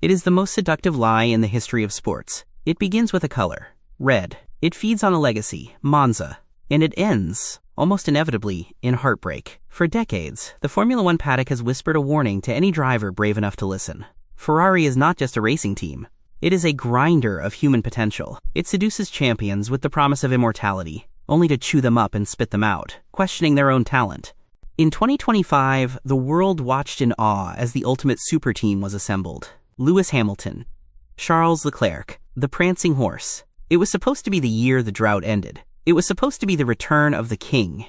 It is the most seductive lie in the history of sports. It begins with a color, red. It feeds on a legacy, Monza. And it ends, almost inevitably, in heartbreak. For decades, the Formula One paddock has whispered a warning to any driver brave enough to listen. Ferrari is not just a racing team. It is a grinder of human potential. It seduces champions with the promise of immortality, only to chew them up and spit them out, questioning their own talent. In 2025, the world watched in awe as the ultimate super team was assembled. Lewis Hamilton, Charles Leclerc, the prancing horse. It was supposed to be the year the drought ended. It was supposed to be the return of the king.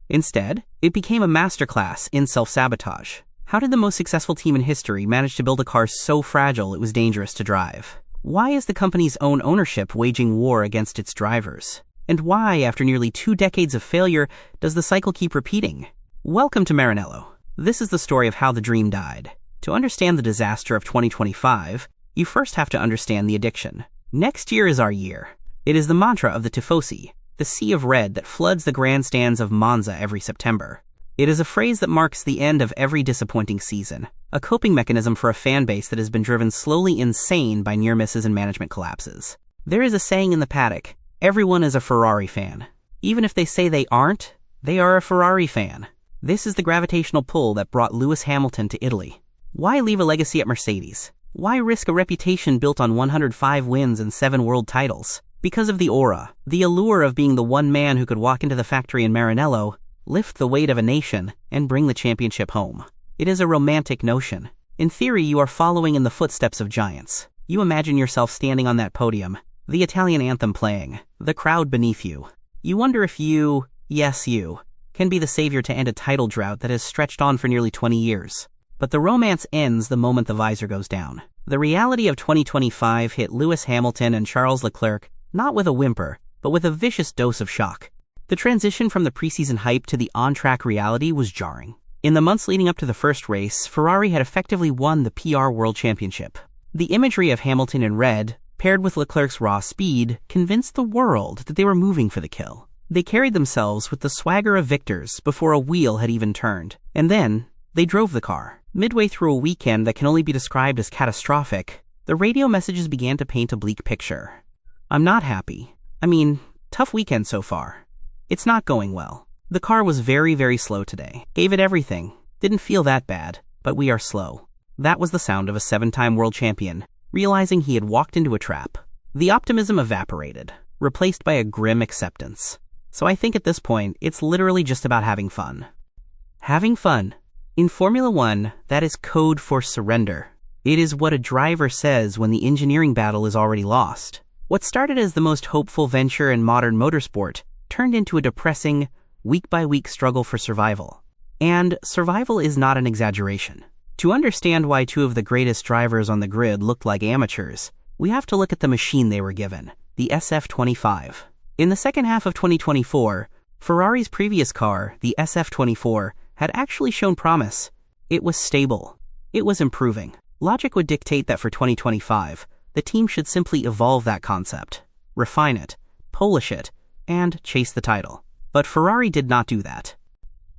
Instead, it became a masterclass in self-sabotage. How did the most successful team in history manage to build a car so fragile it was dangerous to drive? Why is the company's own ownership waging war against its drivers? And why, after nearly 2 decades of failure, does the cycle keep repeating? Welcome to Maranello. This is the story of how the dream died. To understand the disaster of 2025, you first have to understand the addiction. Next year is our year. It is the mantra of the Tifosi, the sea of red that floods the grandstands of Monza every September. It is a phrase that marks the end of every disappointing season, a coping mechanism for a fan base that has been driven slowly insane by near misses and management collapses. There is a saying in the paddock, everyone is a Ferrari fan. Even if they say they aren't, they are a Ferrari fan. This is the gravitational pull that brought Lewis Hamilton to Italy. Why leave a legacy at Mercedes? Why risk a reputation built on 105 wins and 7 world titles? Because of the aura, the allure of being the one man who could walk into the factory in Maranello, lift the weight of a nation, and bring the championship home. It is a romantic notion. In theory, you are following in the footsteps of giants. You imagine yourself standing on that podium, the Italian anthem playing, the crowd beneath you. You wonder if you, yes you, can be the savior to end a title drought that has stretched on for nearly 20 years. But the romance ends the moment the visor goes down. The reality of 2025 hit Lewis Hamilton and Charles Leclerc not with a whimper, but with a vicious dose of shock. The transition from the preseason hype to the on-track reality was jarring. In the months leading up to the first race, Ferrari had effectively won the PR World Championship. The imagery of Hamilton in red, paired with Leclerc's raw speed, convinced the world that they were moving for the kill. They carried themselves with the swagger of victors before a wheel had even turned. And then, they drove the car. Midway through a weekend that can only be described as catastrophic, the radio messages began to paint a bleak picture. I'm not happy. Tough weekend so far. It's not going well. The car was very, very slow today. Gave it everything. Didn't feel that bad, but we are slow. That was the sound of a 7-time world champion, realizing he had walked into a trap. The optimism evaporated, replaced by a grim acceptance. So I think at this point, it's literally just about having fun. Having fun. In Formula One, that is code for surrender. It is what a driver says when the engineering battle is already lost. What started as the most hopeful venture in modern motorsport turned into a depressing, week-by-week struggle for survival. And survival is not an exaggeration. To understand why 2 of the greatest drivers on the grid looked like amateurs, we have to look at the machine they were given, the SF25. In the second half of 2024, Ferrari's previous car, the SF24, had actually shown promise. It was stable. It was improving. Logic would dictate that for 2025, the team should simply evolve that concept, refine it, polish it, and chase the title. But Ferrari did not do that.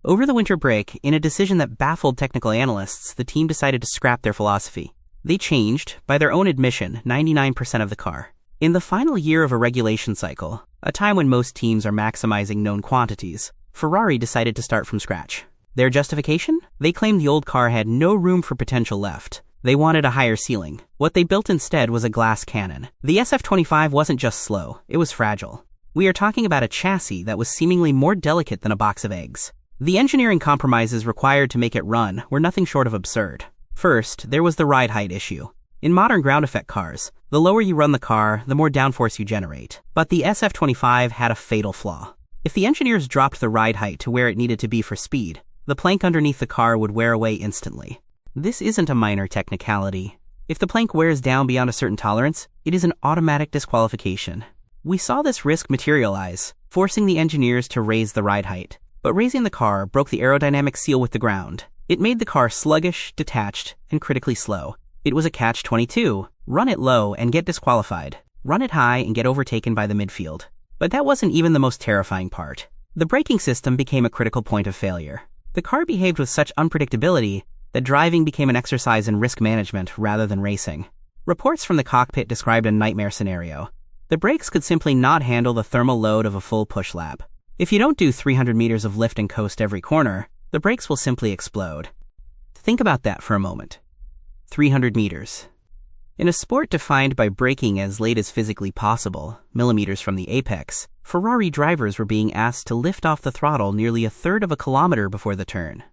Over the winter break, in a decision that baffled technical analysts, the team decided to scrap their philosophy. They changed, by their own admission, 99% of the car. In the final year of a regulation cycle, a time when most teams are maximizing known quantities, Ferrari decided to start from scratch. Their justification? They claimed the old car had no room for potential left. They wanted a higher ceiling. What they built instead was a glass cannon. The SF25 wasn't just slow, it was fragile. We are talking about a chassis that was seemingly more delicate than a box of eggs. The engineering compromises required to make it run were nothing short of absurd. First, there was the ride height issue. In modern ground effect cars, the lower you run the car, the more downforce you generate. But the SF25 had a fatal flaw. If the engineers dropped the ride height to where it needed to be for speed, the plank underneath the car would wear away instantly. This isn't a minor technicality. If the plank wears down beyond a certain tolerance, it is an automatic disqualification. We saw this risk materialize, forcing the engineers to raise the ride height. But raising the car broke the aerodynamic seal with the ground. It made the car sluggish, detached, and critically slow. It was a catch-22. Run it low and get disqualified. Run it high and get overtaken by the midfield. But that wasn't even the most terrifying part. The braking system became a critical point of failure. The car behaved with such unpredictability that driving became an exercise in risk management rather than racing. Reports from the cockpit described a nightmare scenario. The brakes could simply not handle the thermal load of a full push lap. If you don't do 300 meters of lift and coast every corner, the brakes will simply explode. Think about that for a moment. 300 meters. In a sport defined by braking as late as physically possible, millimeters from the apex, Ferrari drivers were being asked to lift off the throttle nearly a third of a kilometer before the turn.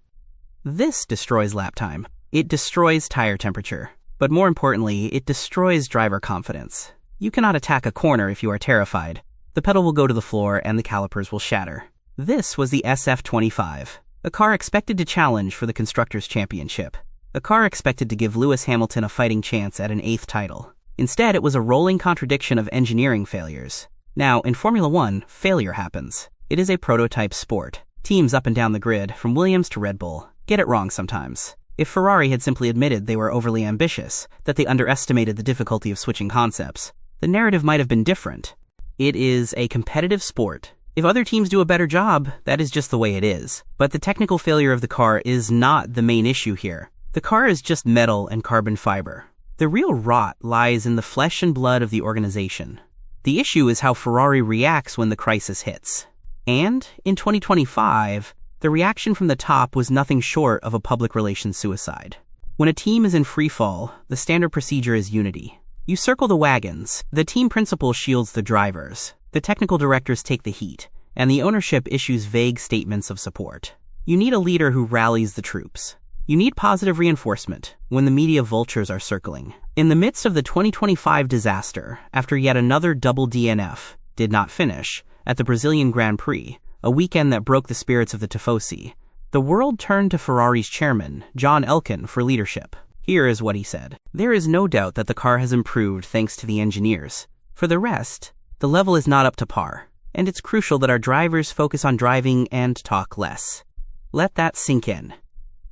This destroys lap time. It destroys tire temperature. But more importantly, it destroys driver confidence. You cannot attack a corner if you are terrified. The pedal will go to the floor and the calipers will shatter. This was the SF25, a car expected to challenge for the Constructors' Championship. A car expected to give Lewis Hamilton a fighting chance at an 8th title. Instead, it was a rolling contradiction of engineering failures. Now, in Formula One, failure happens. It is a prototype sport. Teams up and down the grid, from Williams to Red Bull, get it wrong sometimes. If Ferrari had simply admitted they were overly ambitious, that they underestimated the difficulty of switching concepts, the narrative might have been different. It is a competitive sport. If other teams do a better job, that is just the way it is. But the technical failure of the car is not the main issue here. The car is just metal and carbon fiber. The real rot lies in the flesh and blood of the organization. The issue is how Ferrari reacts when the crisis hits. And, in 2025, the reaction from the top was nothing short of a public relations suicide. When a team is in free fall, the standard procedure is unity. You circle the wagons, the team principal shields the drivers, the technical directors take the heat, and the ownership issues vague statements of support. You need a leader who rallies the troops. You need positive reinforcement when the media vultures are circling. In the midst of the 2025 disaster, after yet another double DNF did not finish at the Brazilian Grand Prix, a weekend that broke the spirits of the Tifosi, the world turned to Ferrari's chairman, John Elkann, for leadership. Here is what he said. There is no doubt that the car has improved thanks to the engineers. For the rest, the level is not up to par, and it's crucial that our drivers focus on driving and talk less. Let that sink in.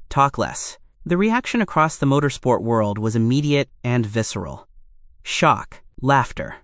Talk less. The reaction across the motorsport world was immediate and visceral. Shock, laughter,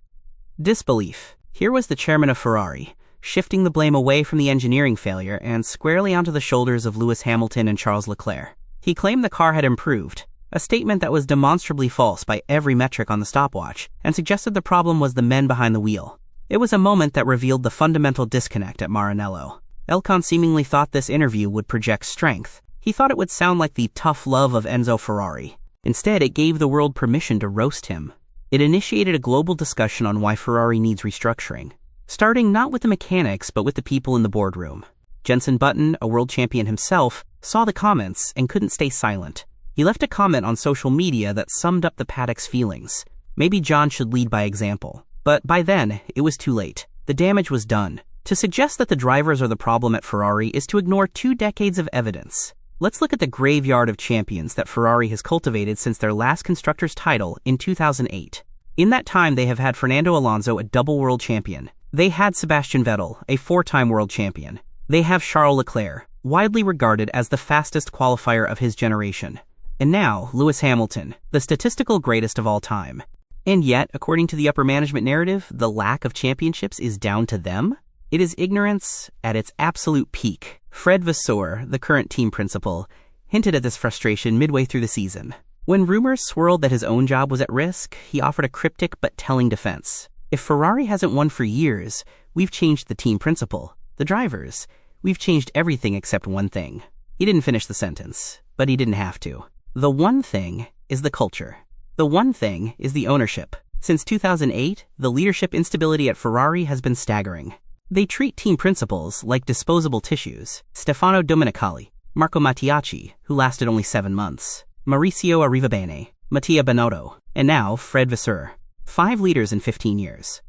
disbelief. Here was the chairman of Ferrari, shifting the blame away from the engineering failure and squarely onto the shoulders of Lewis Hamilton and Charles Leclerc. He claimed the car had improved, a statement that was demonstrably false by every metric on the stopwatch, and suggested the problem was the men behind the wheel. It was a moment that revealed the fundamental disconnect at Maranello. Elkann seemingly thought this interview would project strength. He thought it would sound like the tough love of Enzo Ferrari. Instead, it gave the world permission to roast him. It initiated a global discussion on why Ferrari needs restructuring, starting not with the mechanics but with the people in the boardroom. Jenson Button, a world champion himself, saw the comments and couldn't stay silent. He left a comment on social media that summed up the paddock's feelings. Maybe John should lead by example. But by then, it was too late. The damage was done. To suggest that the drivers are the problem at Ferrari is to ignore 2 decades of evidence. Let's look at the graveyard of champions that Ferrari has cultivated since their last constructors' title in 2008. In that time, they have had Fernando Alonso, a double world champion. They had Sebastian Vettel, a 4-time world champion. They have Charles Leclerc, widely regarded as the fastest qualifier of his generation. And now, Lewis Hamilton, the statistical greatest of all time. And yet, according to the upper management narrative, the lack of championships is down to them? It is ignorance at its absolute peak. Fred Vasseur, the current team principal, hinted at this frustration midway through the season. When rumors swirled that his own job was at risk, he offered a cryptic but telling defense. If Ferrari hasn't won for years, we've changed the team principal. The drivers, we've changed everything except one thing. He didn't finish the sentence, but he didn't have to. The one thing is the culture. The one thing is the ownership. Since 2008, the leadership instability at Ferrari has been staggering. They treat team principals like disposable tissues. Stefano Domenicali, Marco Mattiacci, who lasted only 7 months, Mauricio Arrivabene, Mattia Binotto, and now Fred Vasseur. 5 leaders in 15 years.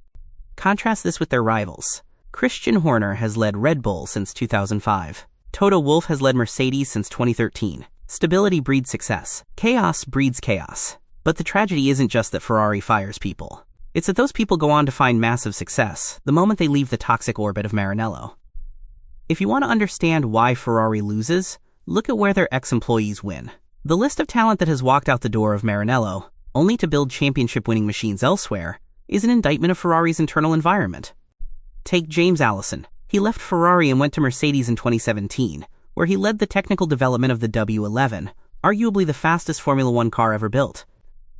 Contrast this with their rivals. Christian Horner has led Red Bull since 2005. Toto Wolff has led Mercedes since 2013. Stability breeds success. Chaos breeds chaos. But the tragedy isn't just that Ferrari fires people. It's that those people go on to find massive success the moment they leave the toxic orbit of Maranello. If you want to understand why Ferrari loses, look at where their ex-employees win. The list of talent that has walked out the door of Maranello, only to build championship-winning machines elsewhere, is an indictment of Ferrari's internal environment. Take James Allison. He left Ferrari and went to Mercedes in 2017, where he led the technical development of the W11, arguably the fastest Formula One car ever built.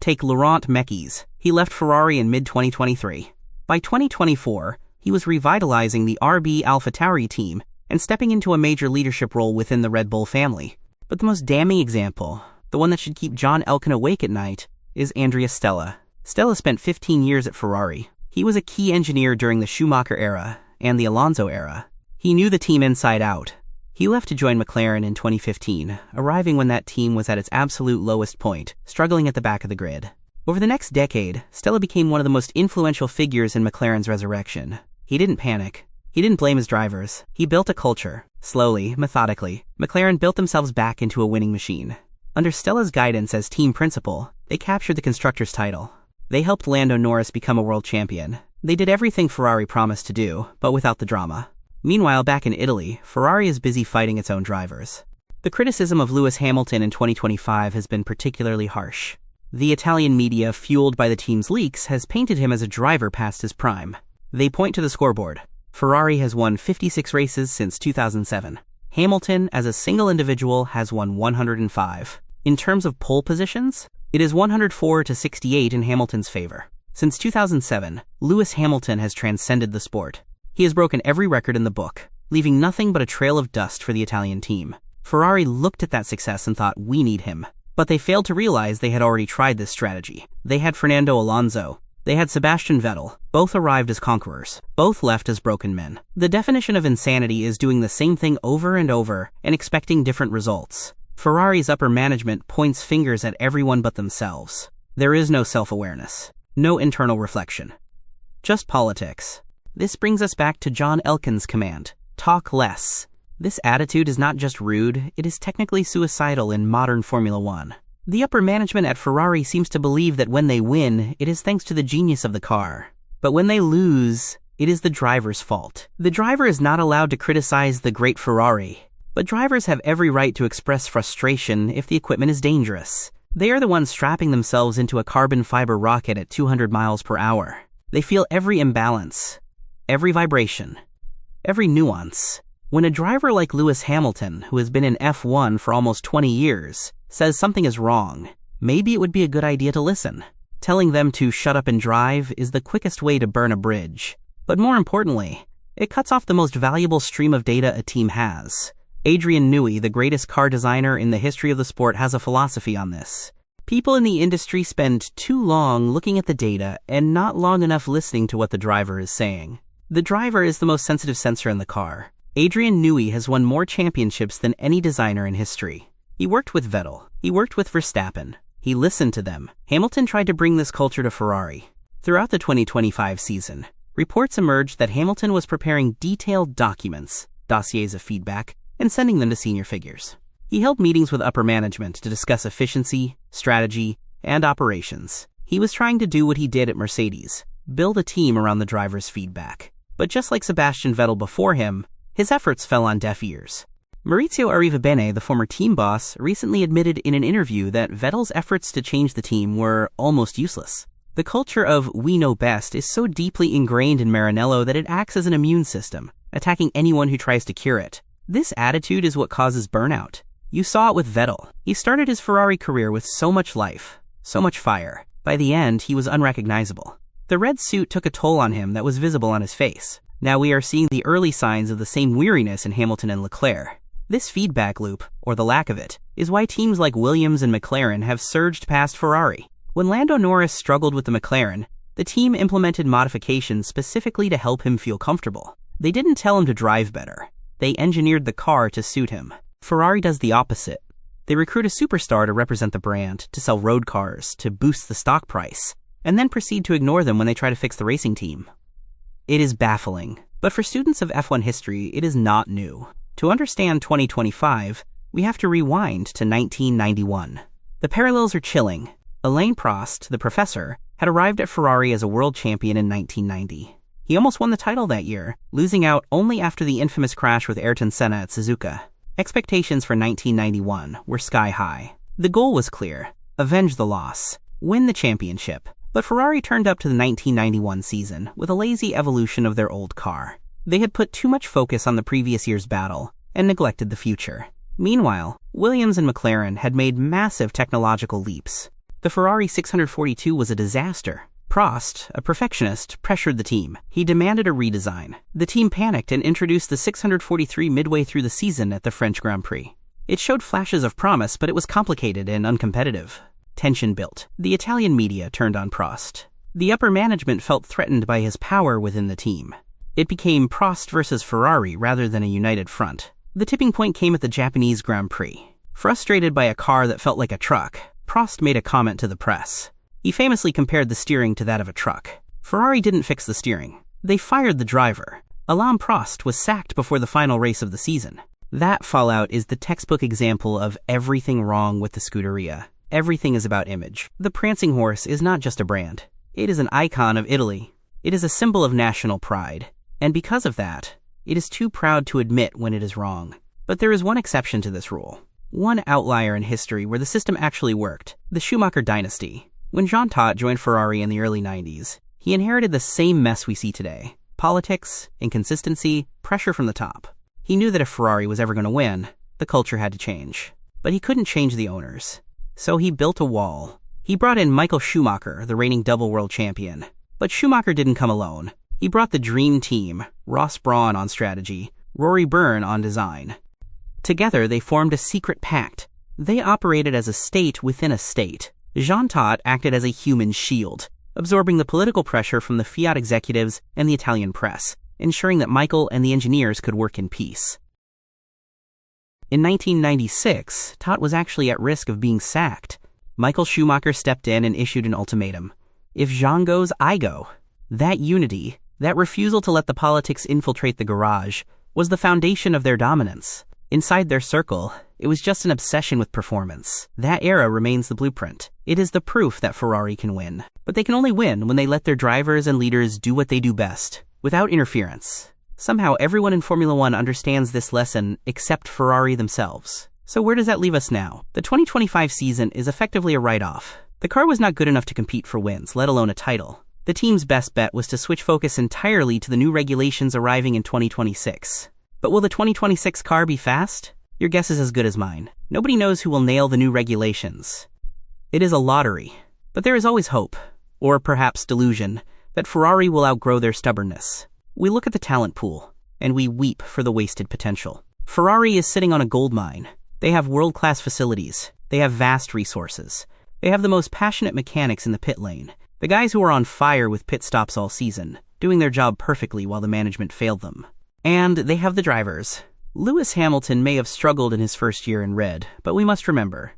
Take Laurent Mekies. He left Ferrari in mid-2023. By 2024, he was revitalizing the RB AlphaTauri team and stepping into a major leadership role within the Red Bull family. But the most damning example, the one that should keep John Elkann awake at night, is Andrea Stella. Stella spent 15 years at Ferrari. He was a key engineer during the Schumacher era and the Alonso era. He knew the team inside out. He left to join McLaren in 2015, arriving when that team was at its absolute lowest point, struggling at the back of the grid. Over the next decade, Stella became one of the most influential figures in McLaren's resurrection. He didn't panic. He didn't blame his drivers. He built a culture. Slowly, methodically, McLaren built themselves back into a winning machine. Under Stella's guidance as team principal, they captured the Constructors' title. They helped Lando Norris become a world champion. They did everything Ferrari promised to do, but without the drama. Meanwhile, back in Italy, Ferrari is busy fighting its own drivers. The criticism of Lewis Hamilton in 2025 has been particularly harsh. The Italian media, fueled by the team's leaks, has painted him as a driver past his prime. They point to the scoreboard. Ferrari has won 56 races since 2007. Hamilton, as a single individual, has won 105. In terms of pole positions, it is 104 to 68 in Hamilton's favor. Since 2007, Lewis Hamilton has transcended the sport. He has broken every record in the book, leaving nothing but a trail of dust for the Italian team. Ferrari looked at that success and thought, we need him. But they failed to realize they had already tried this strategy. They had Fernando Alonso. They had Sebastian Vettel. Both arrived as conquerors. Both left as broken men. The definition of insanity is doing the same thing over and over and expecting different results. Ferrari's upper management points fingers at everyone but themselves. There is no self-awareness. No internal reflection. Just politics. This brings us back to John Elkann's command. Talk less. This attitude is not just rude, it is technically suicidal in modern Formula One. The upper management at Ferrari seems to believe that when they win, it is thanks to the genius of the car. But when they lose, it is the driver's fault. The driver is not allowed to criticize the great Ferrari. But drivers have every right to express frustration if the equipment is dangerous. They are the ones strapping themselves into a carbon fiber rocket at 200 miles per hour. They feel every imbalance, every vibration, every nuance. When a driver like Lewis Hamilton, who has been in F1 for almost 20 years, says something is wrong, maybe it would be a good idea to listen. Telling them to shut up and drive is the quickest way to burn a bridge. But more importantly, it cuts off the most valuable stream of data a team has. Adrian Newey, the greatest car designer in the history of the sport, has a philosophy on this. People in the industry spend too long looking at the data and not long enough listening to what the driver is saying. The driver is the most sensitive sensor in the car. Adrian Newey has won more championships than any designer in history. He worked with Vettel. He worked with Verstappen. He listened to them. Hamilton tried to bring this culture to Ferrari. Throughout the 2025 season, reports emerged that Hamilton was preparing detailed documents, dossiers of feedback, and sending them to senior figures. He held meetings with upper management to discuss efficiency, strategy, and operations. He was trying to do what he did at Mercedes, build a team around the driver's feedback. But just like Sebastian Vettel before him, his efforts fell on deaf ears. Maurizio Arrivabene, the former team boss, recently admitted in an interview that Vettel's efforts to change the team were almost useless. The culture of "we know best" is so deeply ingrained in Maranello that it acts as an immune system, attacking anyone who tries to cure it. This attitude is what causes burnout. You saw it with Vettel. He started his Ferrari career with so much life, so much fire. By the end, he was unrecognizable. The red suit took a toll on him that was visible on his face. Now we are seeing the early signs of the same weariness in Hamilton and Leclerc. This feedback loop, or the lack of it, is why teams like Williams and McLaren have surged past Ferrari. When Lando Norris struggled with the McLaren, the team implemented modifications specifically to help him feel comfortable. They didn't tell him to drive better. They engineered the car to suit him. Ferrari does the opposite. They recruit a superstar to represent the brand, to sell road cars, to boost the stock price, and then proceed to ignore them when they try to fix the racing team. It is baffling, but for students of F1 history, it is not new. To understand 2025, we have to rewind to 1991. The parallels are chilling. Alain Prost, the professor, had arrived at Ferrari as a world champion in 1990. He almost won the title that year, losing out only after the infamous crash with Ayrton Senna at Suzuka. Expectations for 1991 were sky high. The goal was clear: avenge the loss, win the championship. But Ferrari turned up to the 1991 season with a lazy evolution of their old car. They had put too much focus on the previous year's battle and neglected the future. Meanwhile, Williams and McLaren had made massive technological leaps. The Ferrari 642 was a disaster. Prost, a perfectionist, pressured the team. He demanded a redesign. The team panicked and introduced the 643 midway through the season at the French Grand Prix. It showed flashes of promise, but it was complicated and uncompetitive. Tension built. The Italian media turned on Prost. The upper management felt threatened by his power within the team. It became Prost versus Ferrari rather than a united front. The tipping point came at the Japanese Grand Prix. Frustrated by a car that felt like a truck, Prost made a comment to the press. He famously compared the steering to that of a truck. Ferrari didn't fix the steering. They fired the driver. Alain Prost was sacked before the final race of the season. That fallout is the textbook example of everything wrong with the Scuderia. Everything is about image. The prancing horse is not just a brand. It is an icon of Italy. It is a symbol of national pride. And because of that, it is too proud to admit when it is wrong. But there is one exception to this rule. One outlier in history where the system actually worked. The Schumacher dynasty. When Jean Todt joined Ferrari in the early 90s, he inherited the same mess we see today. Politics, inconsistency, pressure from the top. He knew that if Ferrari was ever going to win, the culture had to change. But he couldn't change the owners. So he built a wall. He brought in Michael Schumacher, the reigning double world champion. But Schumacher didn't come alone. He brought the dream team, Ross Brawn on strategy, Rory Byrne on design. Together they formed a secret pact. They operated as a state within a state. Jean Todt acted as a human shield, absorbing the political pressure from the Fiat executives and the Italian press, ensuring that Michael and the engineers could work in peace. In 1996, Todt was actually at risk of being sacked. Michael Schumacher stepped in and issued an ultimatum. If Jean goes, I go. That unity, that refusal to let the politics infiltrate the garage, was the foundation of their dominance. Inside their circle, it was just an obsession with performance. That era remains the blueprint. It is the proof that Ferrari can win. But they can only win when they let their drivers and leaders do what they do best, without interference. Somehow everyone in Formula One understands this lesson except Ferrari themselves. So where does that leave us now? The 2025 season is effectively a write-off. The car was not good enough to compete for wins, let alone a title. The team's best bet was to switch focus entirely to the new regulations arriving in 2026. But will the 2026 car be fast? Your guess is as good as mine. Nobody knows who will nail the new regulations. It is a lottery. But there is always hope, or perhaps delusion, that Ferrari will outgrow their stubbornness. We look at the talent pool, and we weep for the wasted potential. Ferrari is sitting on a gold mine. They have world-class facilities. They have vast resources. They have the most passionate mechanics in the pit lane. The guys who are on fire with pit stops all season, doing their job perfectly while the management failed them. And they have the drivers. Lewis Hamilton may have struggled in his first year in red, but we must remember,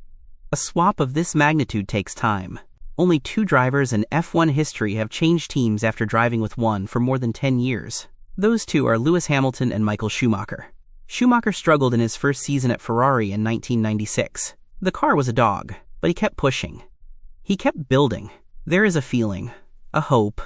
a swap of this magnitude takes time. Only 2 drivers in F1 history have changed teams after driving with one for more than 10 years. Those 2 are Lewis Hamilton and Michael Schumacher. Schumacher struggled in his first season at Ferrari in 1996. The car was a dog, but he kept pushing. He kept building. There is a feeling, a hope,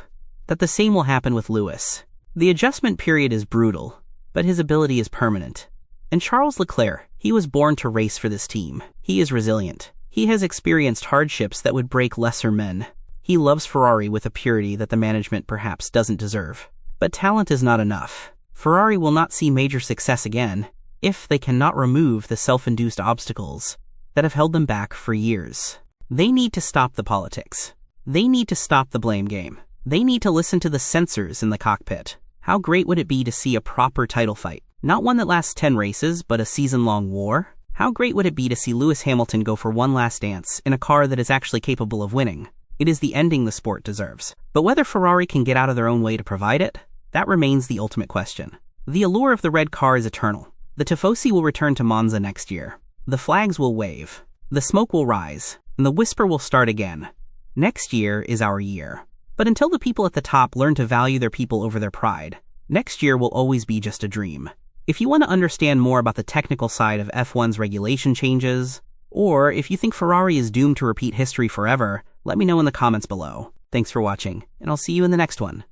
that the same will happen with Lewis. The adjustment period is brutal, but his ability is permanent. And Charles Leclerc, he was born to race for this team. He is resilient. He has experienced hardships that would break lesser men. He loves Ferrari with a purity that the management perhaps doesn't deserve. But talent is not enough. Ferrari will not see major success again if they cannot remove the self-induced obstacles that have held them back for years. They need to stop the politics. They need to stop the blame game. They need to listen to the censors in the cockpit. How great would it be to see a proper title fight? Not one that lasts 10 races, but a season-long war? How great would it be to see Lewis Hamilton go for one last dance in a car that is actually capable of winning? It is the ending the sport deserves. But whether Ferrari can get out of their own way to provide it, that remains the ultimate question. The allure of the red car is eternal. The Tifosi will return to Monza next year. The flags will wave. The smoke will rise. And the whisper will start again. Next year is our year. But until the people at the top learn to value their people over their pride, next year will always be just a dream. If you want to understand more about the technical side of F1's regulation changes, or if you think Ferrari is doomed to repeat history forever, let me know in the comments below. Thanks for watching, and I'll see you in the next one.